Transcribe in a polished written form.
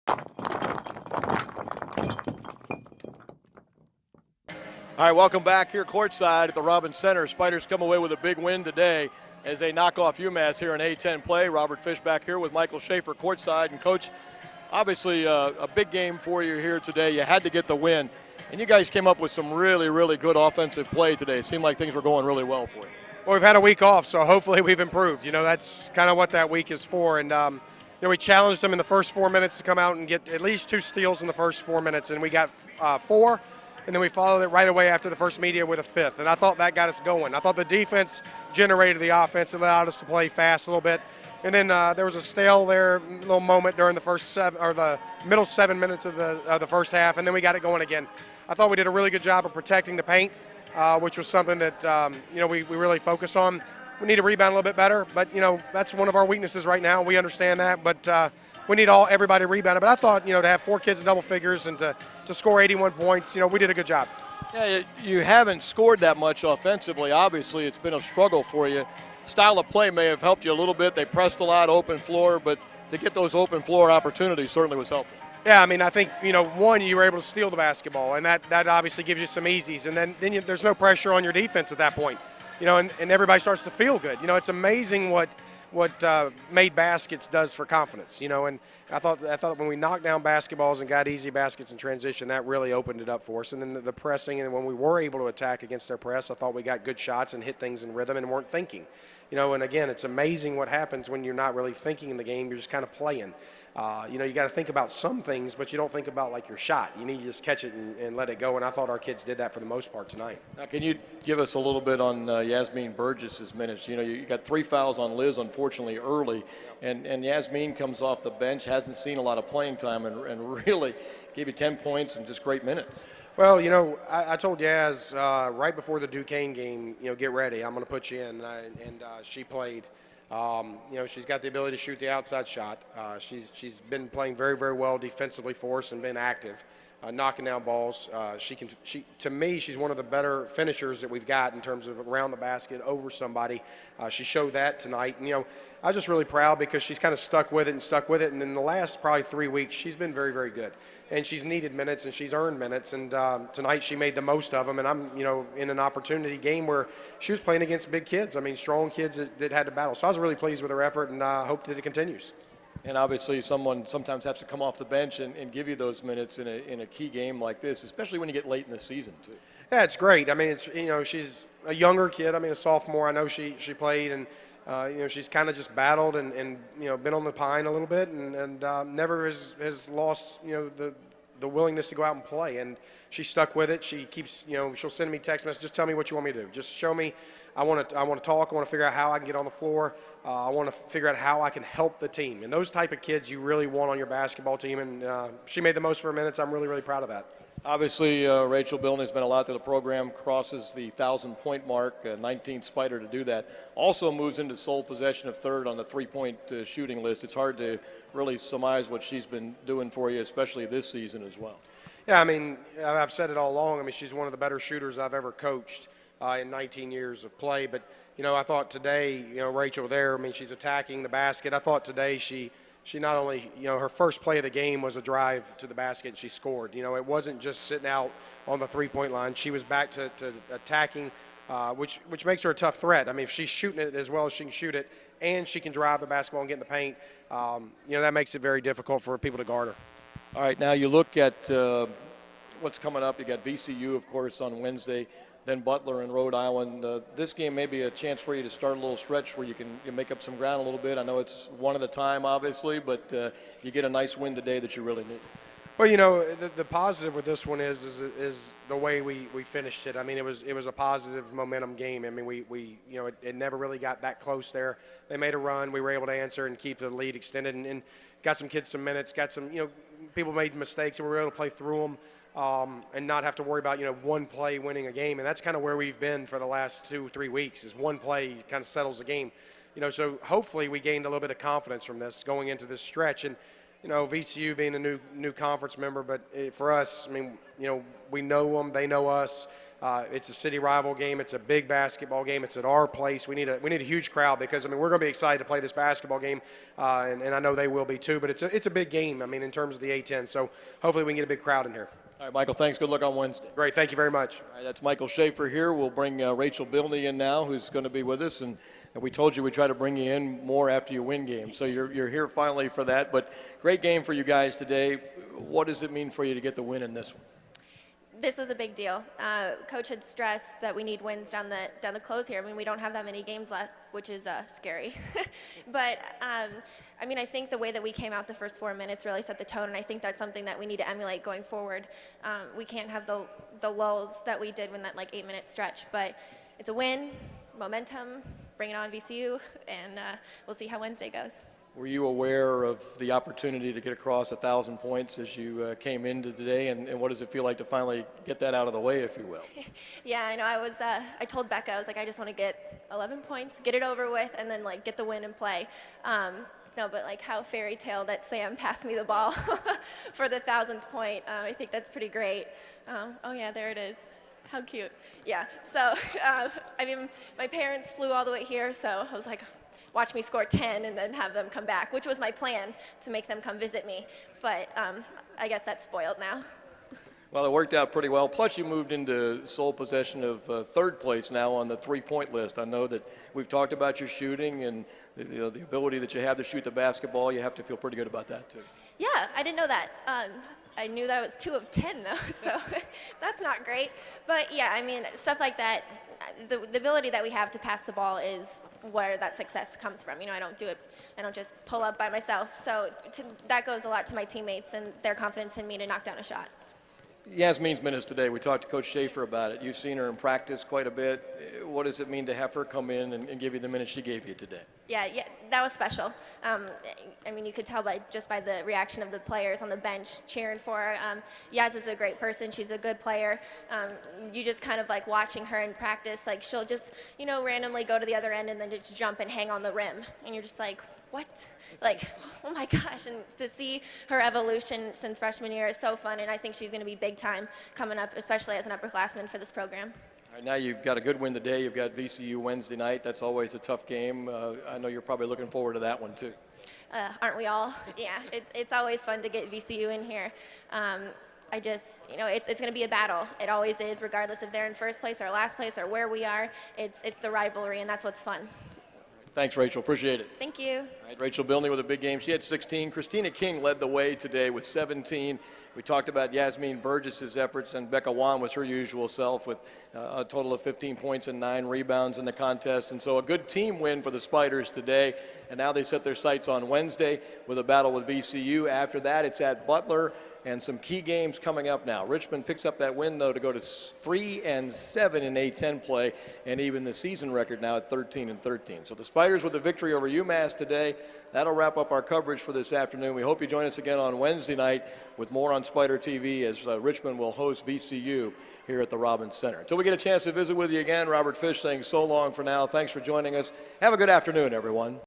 All right, welcome back here courtside at the Robins Center. Spiders come away with a big win today as they knock off UMass here in A-10 play. Robert Fish back here with Michael Schaefer courtside. And, Coach, obviously a big game for you here today. You had to get the win. And you guys came up with some really, really good offensive play today. It seemed like things were going really well for you. Well, we've had a week off, so hopefully we've improved. That's kind of what that week is for. And, we challenged them in the first 4 minutes to come out and get at least 2 steals in the first 4 minutes, and we got 4. And then we followed it right away after the first media with a 5th. And I thought that got us going. I thought the defense generated the offense. It allowed us to play fast a little bit. And then there was a stale little moment during the middle 7 minutes of the first half, and then we got it going again. I thought we did a really good job of protecting the paint, which was something that we really focused on. We need to rebound a little bit better, but that's one of our weaknesses right now. We understand that, but we need everybody rebounded. But I thought to have 4 kids in double figures and to score 81 points, we did a good job. Yeah, you haven't scored that much offensively. Obviously, it's been a struggle for you. Style of play may have helped you a little bit. They pressed a lot, open floor, but to get those open floor opportunities certainly was helpful. Yeah, I think, one, you were able to steal the basketball, and that obviously gives you some easies. And then there's no pressure on your defense at that point, and everybody starts to feel good. It's amazing what made baskets does for confidence, and I thought when we knocked down basketballs and got easy baskets in transition, that really opened it up for us. And then the pressing, and when we were able to attack against their press, I thought we got good shots and hit things in rhythm and weren't thinking. And again, it's amazing what happens when you're not really thinking in the game, you're just kind of playing. You got to think about some things, but you don't think about like your shot. You need to just catch it and let it go, and I thought our kids did that for the most part tonight. Now, can you give us a little bit on Yasmin Burgess's minutes? You got 3 fouls on Liz, unfortunately, early, and Yasmin comes off the bench, hasn't seen a lot of playing time, and really gave you 10 points and just great minutes. Well, I told Yaz right before the Duquesne game, get ready. I'm going to put you in, and she played. She's got the ability to shoot the outside shot. She's been playing very, very well defensively for us and been active, knocking down balls. To me, she's one of the better finishers that we've got in terms of around the basket over somebody. She showed that tonight. And, I was just really proud because she's kind of stuck with it. And in the last probably 3 weeks, she's been very, very good. And she's needed minutes and she's earned minutes. And tonight she made the most of them. And I'm, in an opportunity game where she was playing against big kids. Strong kids that had to battle. So I was really pleased with her effort, and I hope that it continues. And obviously someone sometimes has to come off the bench and give you those minutes in a key game like this, especially when you get late in the season, too. Yeah, it's great. It's she's a younger kid. A sophomore. I know she played, and she's kind of just battled and been on the pine a little bit, and never has lost the willingness to go out and play. And she stuck with it. She keeps she'll send me text messages. Just tell me what you want me to do. Just show me. I want to talk. I want to figure out how I can get on the floor. I want to figure out how I can help the team. And those type of kids you really want on your basketball team. And she made the most of her minutes. I'm really, really proud of that. Obviously, Rachel Bilney has been a lot to the program, crosses the 1,000-point mark, 19th Spider to do that. Also moves into sole possession of third on the three-point shooting list. It's hard to really surmise what she's been doing for you, especially this season as well. Yeah, I've said it all along. She's one of the better shooters I've ever coached in 19 years of play. But, I thought today, Rachel there, she's attacking the basket. I thought today she not only, her first play of the game was a drive to the basket and she scored. It wasn't just sitting out on the three-point line. She was back to attacking, which makes her a tough threat. If she's shooting it as well as she can shoot it and she can drive the basketball and get in the paint, that makes it very difficult for people to guard her. All right, now you look at what's coming up. You got VCU, of course, on Wednesday, then Butler and Rhode Island. This game may be a chance for you to start a little stretch where you can make up some ground a little bit. I know it's one at a time, obviously, but you get a nice win today that you really need. Well, the positive with this one is the way we finished it. It was a positive momentum game. It never really got that close there. They made a run. We were able to answer and keep the lead extended and got some kids some minutes, got some, people made mistakes and we were able to play through them. And not have to worry about, one play winning a game. And that's kind of where we've been for the last 2-3 weeks is one play kind of settles the game. So hopefully we gained a little bit of confidence from this going into this stretch. And, VCU being a new conference member, but for us, I mean, we know them, they know us. It's a city rival game. It's a big basketball game. It's at our place. We need a huge crowd because, I mean, we're going to be excited to play this basketball game, and I know they will be too. But it's a big game, I mean, in terms of the A10. So hopefully we can get a big crowd in here. All right, Michael, thanks. Good luck on Wednesday. Great. Thank you very much. All right, that's Michael Schaefer here. We'll bring Rachel Bilney in now, who's going to be with us. And we told you we'd try to bring you in more after you win games. So you're here finally for that. But great game for you guys today. What does it mean for you to get the win in this one? This was a big deal. Coach had stressed that we need wins down the close here. I mean, we don't have that many games left, which is scary. But I mean, I think the way that we came out the first 4 minutes really set the tone, and I think that's something that we need to emulate going forward. We can't have the lulls that we did in that 8-minute stretch. But it's a win, momentum, bring it on VCU, and we'll see how Wednesday goes. Were you aware of the opportunity to get across 1,000 points as you came into today, and what does it feel like to finally get that out of the way, if you will? Yeah, I know. I told Becca, I was like, I just want to get 11 points, get it over with, and then get the win and play. No, but how fairy tale that Sam passed me the ball for the 1,000th point. I think that's pretty great. Oh yeah, there it is. How cute. Yeah. So I mean, my parents flew all the way here, so I was like, watch me score 10 and then have them come back, which was my plan, to make them come visit me. But I guess that's spoiled now. Well, it worked out pretty well. Plus, you moved into sole possession of third place now on the three-point list. I know that we've talked about your shooting and the ability that you have to shoot the basketball. You have to feel pretty good about that, too. Yeah, I didn't know that. I knew that I was 2 of 10, though, so that's not great. But, yeah, I mean, stuff like that, the ability that we have to pass the ball is where that success comes from. I don't do it. I don't just pull up by myself. So that goes a lot to my teammates and their confidence in me to knock down a shot. Yasmin's minutes today, we talked to Coach Schaefer about it. You've seen her in practice quite a bit. What does it mean to have her come in and give you the minutes she gave you today? Yeah, that was special. I mean, you could tell just by the reaction of the players on the bench cheering for her. Yaz is a great person. She's a good player. You just kind of watching her in practice, she'll just, randomly go to the other end and then just jump and hang on the rim. And you're just like, what? Oh my gosh. And to see her evolution since freshman year is so fun, and I think she's going to be big time coming up, especially as an upperclassman for this program. All right, now you've got a good win today. You've got VCU Wednesday night. That's always a tough game. I know you're probably looking forward to that one, too. Aren't we all? Yeah, it's always fun to get VCU in here. I just, it's going to be a battle. It always is, regardless if they're in first place or last place or where we are. It's the rivalry, and that's what's fun. Thanks, Rachel. Appreciate it. Thank you. All right, Rachel Bilney with a big game. She had 16. Christina King led the way today with 17. We talked about Yasmin Burgess's efforts, and Becca Wan was her usual self with a total of 15 points and 9 rebounds in the contest. And so a good team win for the Spiders today. And now they set their sights on Wednesday with a battle with VCU. After that, it's at Butler. And some key games coming up now. Richmond picks up that win, though, to go to 3-7 in A10 play, and even the season record now at 13-13. So the Spiders with a victory over UMASS today. That'll wrap up our coverage for this afternoon. We hope you join us again on Wednesday night with more on Spider TV as Richmond will host VCU here at the Robins Center. Until we get a chance to visit with you again, Robert Fish saying so long for now. Thanks for joining us. Have a good afternoon, everyone.